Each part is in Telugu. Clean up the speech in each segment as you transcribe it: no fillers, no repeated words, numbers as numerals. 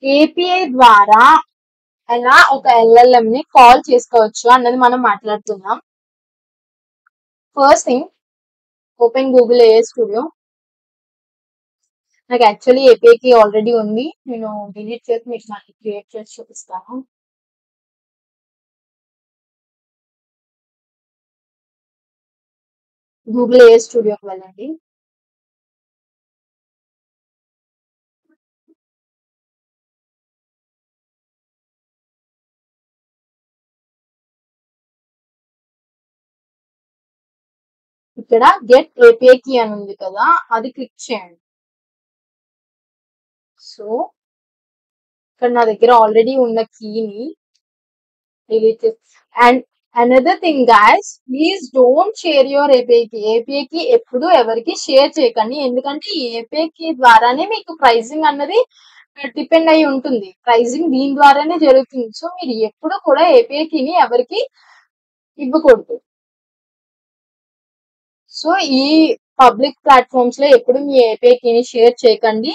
ఏపీఐ ద్వారా ఎలా ఒక LLM ని కాల్ చేసుకోవచ్చు అన్నది మనం మాట్లాడుతున్నాం. First thing, open Google AI studio. నాకు యాక్చువల్లీ ఏపీఐకి ఆల్రెడీ ఉంది, నేను డిలీట్ చేసి మీకు మళ్ళీ క్రియేట్ చేసి చూపిస్తాను. గూగుల్ AI స్టూడియోకి వెళ్ళండి. ఇక్కడ గెట్ ఏపీఐ కీ అని ఉంది కదా, అది క్లిక్ చేయండి. సో ఇక్కడ నా దగ్గర ఆల్రెడీ ఉన్న కీని డిలీట్ చేసి, and another thing guys, please don't share your API కి ఎప్పుడు ఎవరికి షేర్ చేయకండి, ఎందుకంటే ఈ ఏపీఐ కి ద్వారానే మీకు ప్రైజింగ్ అన్నది డిపెండ్ అయి ఉంటుంది. ప్రైజింగ్ దీని ద్వారానే జరుగుతుంది. సో మీరు ఎప్పుడు కూడా ఏపీఐ కీని ఎవరికి ఇవ్వకూడదు. సో ఈ పబ్లిక్ ప్లాట్ఫామ్స్ లో ఎప్పుడు మీ ఏపీఐ కీని షేర్ చేయకండి.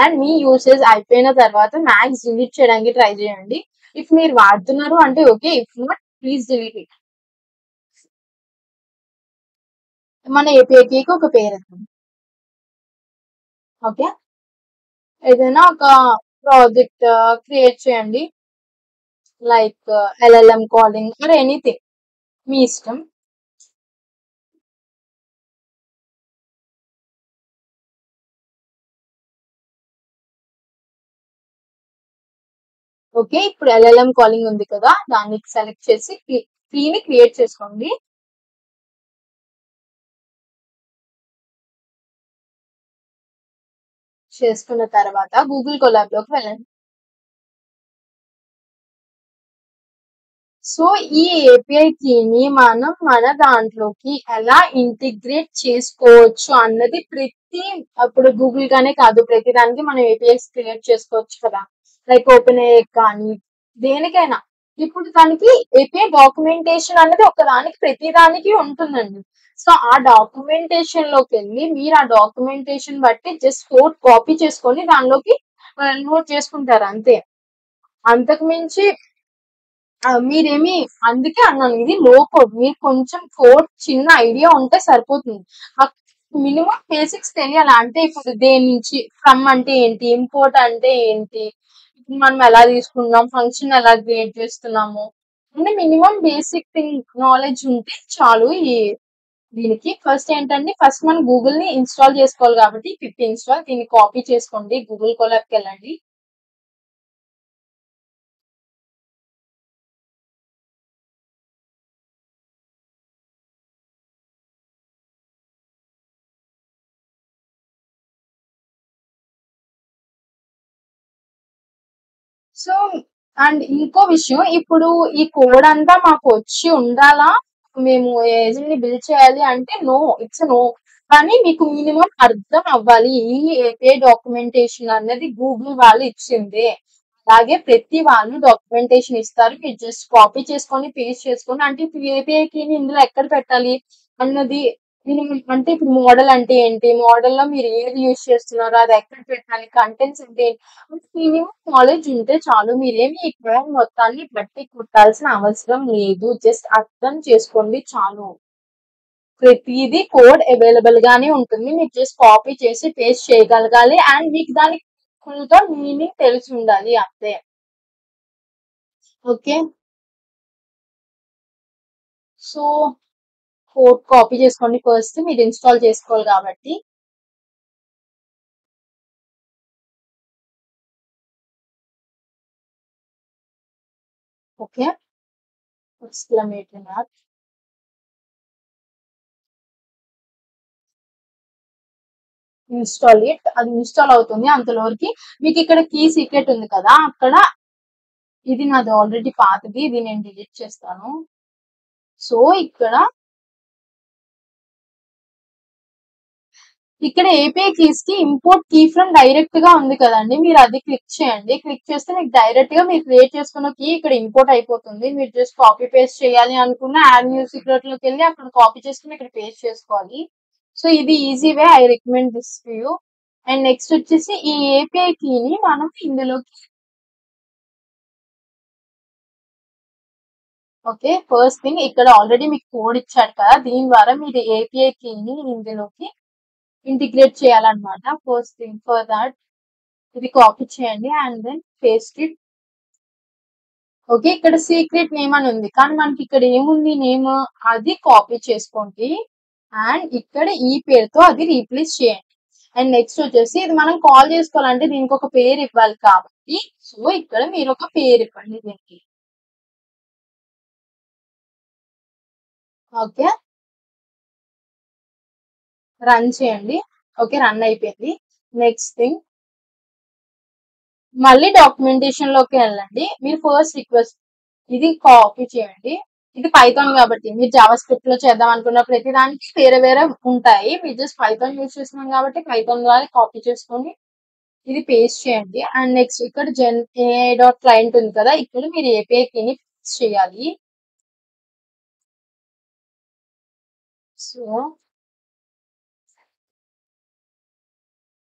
అండ్ మీ యూసేజ్ అయిపోయిన తర్వాత మ్యాక్స్ డిలీట్ చేయడానికి ట్రై చేయండి. ఇఫ్ మీరు వాడుతున్నారు అంటే okay, if not please delete it. మన ఏపీఐ కీకి ఒక పేరు ఇద్దాం. ఓకే, ఏదైనా ఒక ప్రాజెక్ట్ క్రియేట్ చేయండి, like LLM calling or anything, మీ ఇష్టం. ఓకే, ఇప్పుడు LLM కాలింగ్ ఉంది కదా, దాన్ని సెలెక్ట్ చేసి కీని క్రియేట్ చేసుకోండి. చేసుకున్న తర్వాత గూగుల్ కొలాబ్ లోకి వెళ్ళండి. సో ఈ ఏపీఐ కీని మనం మన దాంట్లోకి ఎలా ఇంటిగ్రేట్ చేసుకోవచ్చు అన్నది అప్పుడు గూగుల్ గానే కాదు, ప్రతి దానికి మనం ఏపీఐస్ క్రియేట్ చేసుకోవచ్చు కదా, లైక్ ఓపెన్ ఏఐ కానీ దేనికైనా. ఇప్పుడు దానికి ఏపీఐ డాక్యుమెంటేషన్ అనేది ఒకదానికి ప్రతి దానికి ఉంటుందండి. సో ఆ డాక్యుమెంటేషన్ లోకి వెళ్ళి మీరు ఆ డాక్యుమెంటేషన్ బట్టి జస్ట్ కోడ్ కాపీ చేసుకొని దానిలోకి నోట్ చేసుకుంటారు అంతే. అంతకు మించి మీరేమి, అందుకే అన్నాను ఇది లో కోడ్. మీకు కొంచెం కోడ్ చిన్న ఐడియా ఉంటే సరిపోతుంది. మినిమం బేసిక్స్ తెలియాలి. అంటే ఇప్పుడు దేని నుంచి ఫ్రమ్ అంటే ఏంటి, ఇంపోర్ట్ అంటే ఏంటి, మనం ఎలా తీసుకున్నాం, ఫంక్షన్ ఎలా క్రియేట్ చేస్తున్నాము, అంటే మినిమం బేసిక్ థింగ్ నాలెడ్జ్ ఉంటే చాలు. దీనికి ఫస్ట్ ఏంటంటే, ఫస్ట్ మనం గూగుల్ ని ఇన్స్టాల్ చేసుకోవాలి కాబట్టి పిప్ ఇన్స్టాల్, దీన్ని కాపీ చేసుకోండి, గూగుల్ కొలాబ్కి వెళ్ళండి. సో అండ్ ఇంకో విషయం, ఇప్పుడు ఈ కోడ్ అంతా మాకు వచ్చి ఉండాలా, మేము ఏజెంట్ ని బిల్డ్ చేయాలి అంటే నో, ఇట్స్ నో. కానీ మీకు మినిమం అర్థం అవ్వాలి, ఈ ఏపీఐ డాక్యుమెంటేషన్ అన్నది గూగుల్ వాళ్ళు ఇచ్చిందే. అలాగే ప్రతి వాళ్ళు డాక్యుమెంటేషన్ ఇస్తారు, మీరు జస్ట్ కాపీ చేసుకొని పేస్ట్ చేసుకొని, అంటే ఇప్పుడు ఏపీఐ కీని ఇందులో ఎక్కడ పెట్టాలి అన్నది మినిమం. అంటే ఇప్పుడు మోడల్ అంటే ఏంటి, మోడల్ లో మీరు ఏది యూజ్ చేస్తున్నారో అది ఎక్కడ పెట్టాలి, కంటెంట్స్ అంటే మినిమం నాలెడ్జ్ ఉంటే చాలు. మీరేమి ఈ కోడ్ మొత్తాన్ని బట్టి కుట్టాల్సిన అవసరం లేదు, జస్ట్ అర్థం చేసుకోండి చాలు. ప్రతిదీ కోడ్ అవైలబుల్ గానే ఉంటుంది, మీరు జస్ట్ కాపీ చేసి పేస్ట్ చేయగలగాలి, అండ్ మీకు దానికి ఫుల్ గా మీనింగ్ తెలిసి ఉండాలి అంతే. ఓకే, సో కోడ్ కాపీ చేసుకోండి, ఫస్ట్ మీరు ఇన్స్టాల్ చేసుకోవాలి కాబట్టి. Okay, exclamatory mark, install it. అది ఇన్స్టాల్ అవుతుంది అంతలోకి. మీకు ఇక్కడ కీ సీక్రెట్ ఉంది కదా, అక్కడ ఇది నాది ఆల్రెడీ పాతది, ఇది నేను డిలీట్ చేస్తాను. సో ఇక్కడ ఏపీఐ కీస్ కి ఇంపోర్ట్ కీ ఫ్రమ్ డైరెక్ట్ గా ఉంది కదండి, మీరు అది క్లిక్ చేయండి. క్లిక్ చేస్తే మీకు డైరెక్ట్ గా మీరు క్రియేట్ చేసుకున్న కీ ఇక్కడ ఇంపోర్ట్ అయిపోతుంది. మీరు జస్ట్ కాపీ పేస్ట్ చేయాలి అనుకున్న యాడ్ న్యూ సీక్రెట్ లోకి వెళ్ళి అక్కడ కాపీ చేసుకుని ఇక్కడ పేస్ట్ చేసుకోవాలి. సో ఇది easy way, I recommend this to you. And next వచ్చేసి ఈ ఏపీఐ కీని మనం ఇందులోకి ఓకే. ఫస్ట్ థింగ్ ఇక్కడ ఆల్రెడీ మీకు కోడ్ ఇచ్చాడు కదా! దీని ద్వారా మీరు ఏపీఐ కీని ఇందులోకి ఇంటిగ్రేట్ చేయాలన్నమాట. ఫస్ట్ థింగ్ ఫర్ థాట్ ఇది కాపీ చేయండి and then paste it. Okay. ఇక్కడ సీక్రెట్ నేమ్ అని ఉంది. కానీ మనకి ఇక్కడ ఏముంది నేమ్ అది కాపీ చేసుకోండి. అండ్ ఇక్కడ ఈ పేరుతో అది రీప్లేస్ చేయండి. అండ్ నెక్స్ట్ వచ్చేసి ఇది మనం కాల్ చేసుకోవాలంటే దీనికి ఒక పేరు ఇవ్వాలి కాబట్టి సో ఇక్కడ మీరు ఒక పేరు ఇవ్వండి దీనికి. ఓకే. రన్ చేయండి. ఓకే. రన్ అయిపోయింది. నెక్స్ట్ థింగ్ మళ్ళీ డాక్యుమెంటేషన్ లోకి వెళ్ళండి. మీరు ఫస్ట్ రిక్వెస్ట్ ఇది కాపీ చేయండి. ఇది పైథాన్ కాబట్టి మీరు జావా స్క్రిప్ట్ లో చేద్దాం అనుకున్న ప్రతి దానికి వేరే వేరే ఉంటాయి. మీరు జస్ట్ పైథాన్ యూజ్ చేస్తున్నాం కాబట్టి పైథాన్ ద్వారా కాపీ చేసుకొని ఇది పేస్ట్ చేయండి. అండ్ నెక్స్ట్ ఇక్కడ AI డాట్ క్లయింట్ ఉంది కదా! ఇక్కడ మీరు ఏపీఐ కీని ఫిక్స్ చేయాలి. So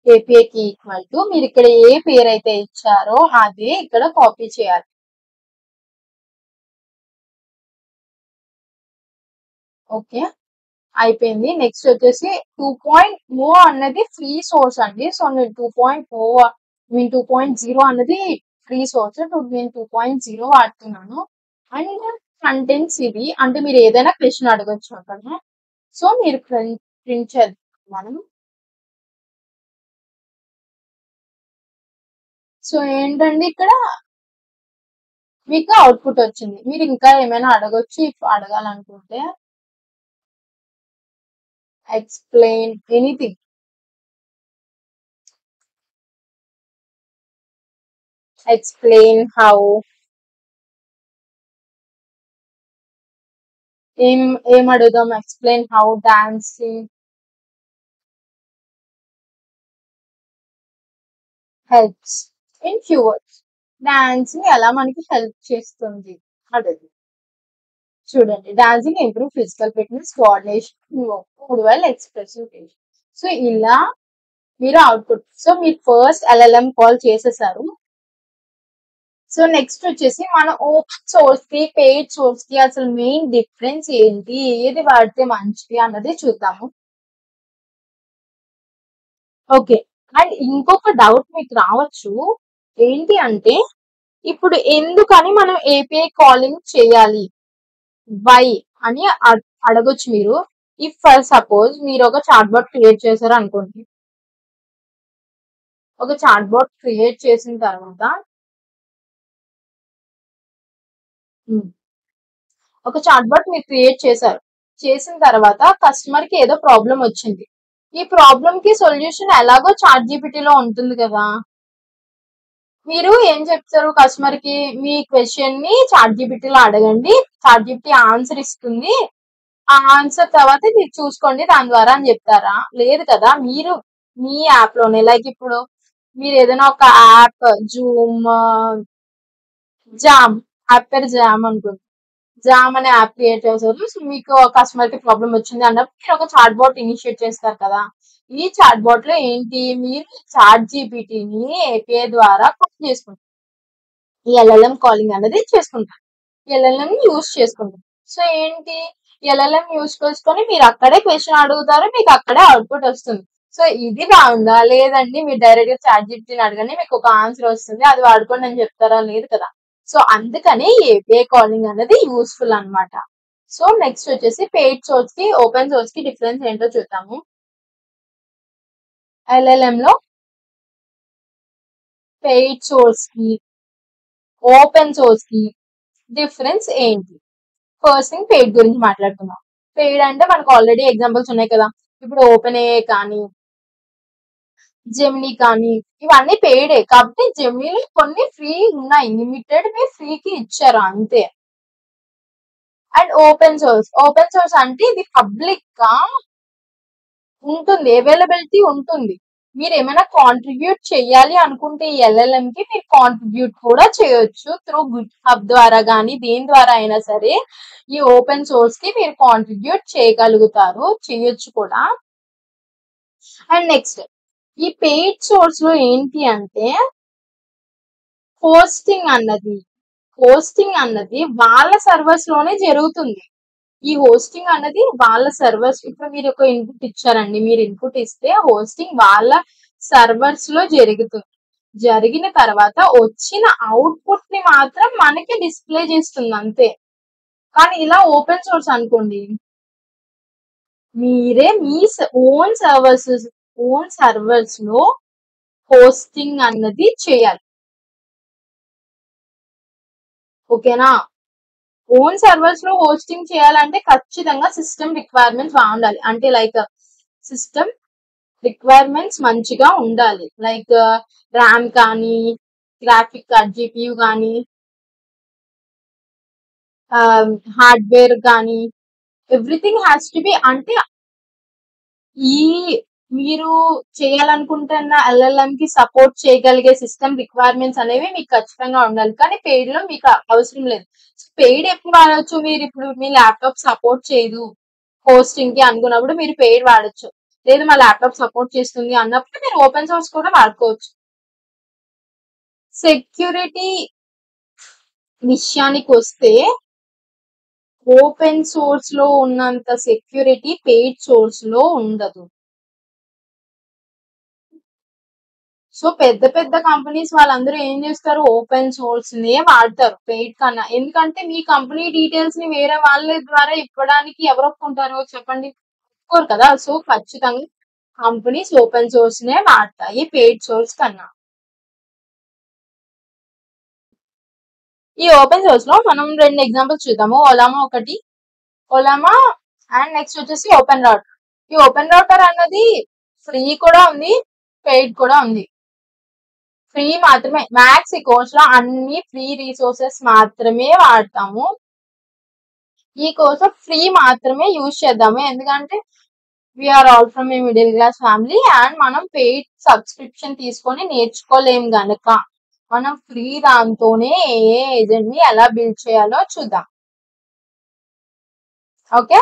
API key equal to మీరు ఇక్కడ ఏ పేరు అయితే ఇచ్చారో అదే ఇక్కడ కాపీ చేయాలి. ఓకే. అయిపోయింది. నెక్స్ట్ వచ్చేసి 2.0 అన్నది ఫ్రీ సోర్స్ అండి. సో నేను 2.0 అన్నది ఫ్రీ సోర్స్. నేను 2.0 వాడుతున్నాను. అండ్ కంటెంట్స్ ఇది అంటే మీరు ఏదైనా క్వశ్చన్ అడగొచ్చు అక్కడ. సో మీరు ప్రింట్ చేద్దాం మనం. సో ఏంటండి ఇక్కడ మీకు అవుట్పుట్ వచ్చింది. మీరు ఇంకా ఏమైనా అడగొచ్చు అడగాలనుకుంటే. Explain anything. ఎక్స్ప్లెయిన్ హౌ ఏం అడుగుదాం. Explain how dancing helps in few words. Dancing ఎలా మనకి హెల్ప్ చేస్తుంది అడుగు. చూడండి dancing improve physical fitness coordination mood well expressive. So ఇలా మీరు అవుట్పుట్. సో మీరు ఫస్ట్ LLM కాల్ చేసేసారు. సో నెక్స్ట్ వచ్చేసి మన ఓపెన్ సోర్స్ కి పెయిడ్ సోర్స్ కి అసలు మెయిన్ డిఫరెన్స్ ఏంటి, ఏది వాడితే మంచిది అన్నది చూద్దాము. ఓకే. అండ్ ఇంకొక డౌట్ మీకు రావచ్చు ఏంటి అంటే ఇప్పుడు ఎందుకని మనం ఏపీఐ కాలింగ్ చేయాలి, వై అని అడగొచ్చు మీరు. ఇఫ్ ఫర్ సపోజ్ మీరు ఒక చాట్ బాట్ క్రియేట్ చేశారు అనుకోండి. ఒక చాట్ బాట్ క్రియేట్ చేసిన తర్వాత ఒక చాట్ బాట్ మీరు క్రియేట్ చేశారు. చేసిన తర్వాత కస్టమర్ కి ఏదో ప్రాబ్లం వచ్చింది. ఈ ప్రాబ్లం కి సొల్యూషన్ ఎలాగో చాట్ జీపీటీలో ఉంటుంది కదా! మీరు ఏం చెప్తారు కస్టమర్ కి, మీ క్వశ్చన్ ని చాట్ జీపీటీలో అడగండి, చాట్ జీపీటీ ఆన్సర్ ఇస్తుంది, ఆ ఆన్సర్ తర్వాత మీరు చూసుకోండి దాని ద్వారా అని చెప్తారా? లేదు కదా! మీరు మీ యాప్ లోనే లైక్ ఇప్పుడు మీరు ఏదైనా ఒక యాప్ జూమ్, జామ్ యాప్ పేరు జామ్ అనుకోండి. జామ్ అనే యాప్ క్రియేట్ చేశారు. సో మీకు కస్టమర్ కి ప్రాబ్లం వచ్చింది అన్నప్పుడు మీరు ఒక చాట్ బాట్ ఇనిషియేట్ చేస్తారు కదా! ఈ చాట్ బాట్ లో ఏంటి మీరు చాట్ జీపీటీని ఏపీఐ ద్వారా కాల్ చేసుకుంటారు. ఈ LLM కాలింగ్ అనేది చేసుకుంటారు. LLM యూస్ చేసుకుంటారు. సో ఏంటి LLM యూస్ చేసుకొని మీరు అక్కడే క్వశ్చన్ అడుగుతారు, మీకు అక్కడే అవుట్పుట్ వస్తుంది. సో ఇది బాగుందా? లేదండి మీరు డైరెక్ట్ గా చాట్ జీపీటీని అడగండి మీకు ఒక ఆన్సర్ వస్తుంది, అది వాడుకోండి అని చెప్తారా? లేదు కదా! సో అందుకని ఏపీఐ కాలింగ్ అనేది యూస్ఫుల్ అన్నమాట. సో నెక్స్ట్ వచ్చేసి పెయిడ్ సోర్స్ కి ఓపెన్ సోర్స్ కి డిఫరెన్స్ ఏంటో చూద్దాము. LLM లో పెయిడ్ సోర్స్ కి ఓపెన్ సోర్స్ కి డిఫరెన్స్ ఏంటి? ఫస్ట్ థింగ్ పెయిడ్ గురించి మాట్లాడుకుందాం. పెయిడ్ అంటే మనకు ఆల్రెడీ ఎగ్జాంపుల్స్ ఉన్నాయి కదా! ఇప్పుడు ఓపెన్ ఏఐ కానీ జెమినీ కానీ ఇవన్నీ పెయిడే. కాబట్టి జెమినీ కొన్ని ఫ్రీ ఉన్నాయి, లిమిటెడ్ ఫ్రీకి ఇచ్చారు అంతే. అండ్ ఓపెన్ సోర్స్ అంటే ఇది పబ్లిక్ గా ఉంటుంది, అవైలబిలిటీ ఉంటుంది. మీరు ఏమైనా కాంట్రిబ్యూట్ చేయాలి అనుకుంటే ఈ LLM కి మీరు కాంట్రిబ్యూట్ కూడా చేయొచ్చు త్రూ గిట్హబ్ ద్వారా కానీ దేని ద్వారా అయినా సరే ఈ ఓపెన్ సోర్స్ కి మీరు కాంట్రిబ్యూట్ చేయగలుగుతారు, చేయొచ్చు కూడా. అండ్ నెక్స్ట్ ఈ పెయిడ్ సోర్స్ లో ఏంటి అంటే హోస్టింగ్ అన్నది హోస్టింగ్ అన్నది వాళ్ళ సర్వర్స్ లోనే జరుగుతుంది. ఈ హోస్టింగ్ అన్నది వాళ్ళ సర్వర్స్, ఇప్పుడు మీరు ఒక ఇన్పుట్ ఇచ్చారండి, మీరు ఇన్పుట్ ఇస్తే హోస్టింగ్ వాళ్ళ సర్వర్స్ లో జరుగుతుంది. జరిగిన తర్వాత వచ్చిన అవుట్పుట్ ని మాత్రం మనకి డిస్ప్లే చేస్తుంది అంతే. కానీ ఇలా ఓపెన్ సోర్స్ అనుకోండి, మీరే మీ ఓన్ సర్వర్స్ లో హోస్టింగ్ అన్నది చేయాలి. ఓకేనా? ఓన్ సర్వర్స్ లో హోస్టింగ్ చేయాలంటే ఖచ్చితంగా సిస్టమ్ రిక్వైర్మెంట్స్ బాగుండాలి. అంటే లైక్ సిస్టమ్ రిక్వైర్మెంట్స్ మంచిగా ఉండాలి. లైక్ ర్యామ్ కానీ, గ్రాఫిక్ కార్డ్ GPU కానీ, హార్డ్వేర్ కానీ, ఎవ్రీథింగ్ హ్యాస్ టు బి. అంటే ఈ మీరు చేయాలనుకుంటున్న LLM కి సపోర్ట్ చేయగలిగే సిస్టమ్ రిక్వైర్మెంట్స్ అనేవి మీకు ఖచ్చితంగా ఉండాలి. కానీ పెయిడ్ లో మీకు అవసరం లేదు. పెయిడ్ ఎప్పుడు వాడవచ్చు? మీరు ఇప్పుడు మీ ల్యాప్టాప్ సపోర్ట్ చేయదు హోస్టింగ్ కి అనుకున్నప్పుడు మీరు పెయిడ్ వాడచ్చు. లేదు మా ల్యాప్టాప్ సపోర్ట్ చేస్తుంది అన్నప్పుడు మీరు ఓపెన్ సోర్స్ కూడా వాడుకోవచ్చు. సెక్యూరిటీ విషయానికి వస్తే ఓపెన్ సోర్స్ లో ఉన్నంత సెక్యూరిటీ పెయిడ్ సోర్స్ లో ఉండదు. సో పెద్ద పెద్ద కంపెనీస్ వాళ్ళందరూ ఏం చేస్తారు? ఓపెన్ సోర్స్ నే వాడతారు పెయిడ్ కన్నా. ఎందుకంటే మీ కంపెనీ డీటెయిల్స్ ని వేరే వాళ్ళ ద్వారా ఇవ్వడానికి ఎవరు ఒప్పుకుంటారు చెప్పండి? ఒప్పుకోరు కదా. సో ఖచ్చితంగా కంపెనీస్ ఓపెన్ సోర్స్ నే వాడతాయి పెయిడ్ సోర్స్ కన్నా. ఈ ఓపెన్ సోర్స్ లో మనం 2 ఎగ్జాంపుల్స్ చూద్దాము. ఓలామా ఒకటి, ఓలామా అండ్ నెక్స్ట్ వచ్చేసి ఓపెన్ రౌటర్. ఈ ఓపెన్ రౌటర్ అన్నది ఫ్రీ కూడా ఉంది, పెయిడ్ కూడా ఉంది. ఫ్రీ మాత్రమే, మ్యాథ్స్ ఈ కోర్స్ లో అన్ని ఫ్రీ రిసోర్సెస్ మాత్రమే వాడతాము. ఈ కోర్స్ ఫ్రీ మాత్రమే యూజ్ చేద్దాము. ఎందుకంటే we are all from a middle class family and మనం పెయిడ్ సబ్స్క్రిప్షన్ తీసుకొని నేర్చుకోలేం గనక మనం ఫ్రీ దాంతోనే ఏ ఏజెంట్ ని ఎలా బిల్డ్ చేయాలో చూద్దాం. ఓకే.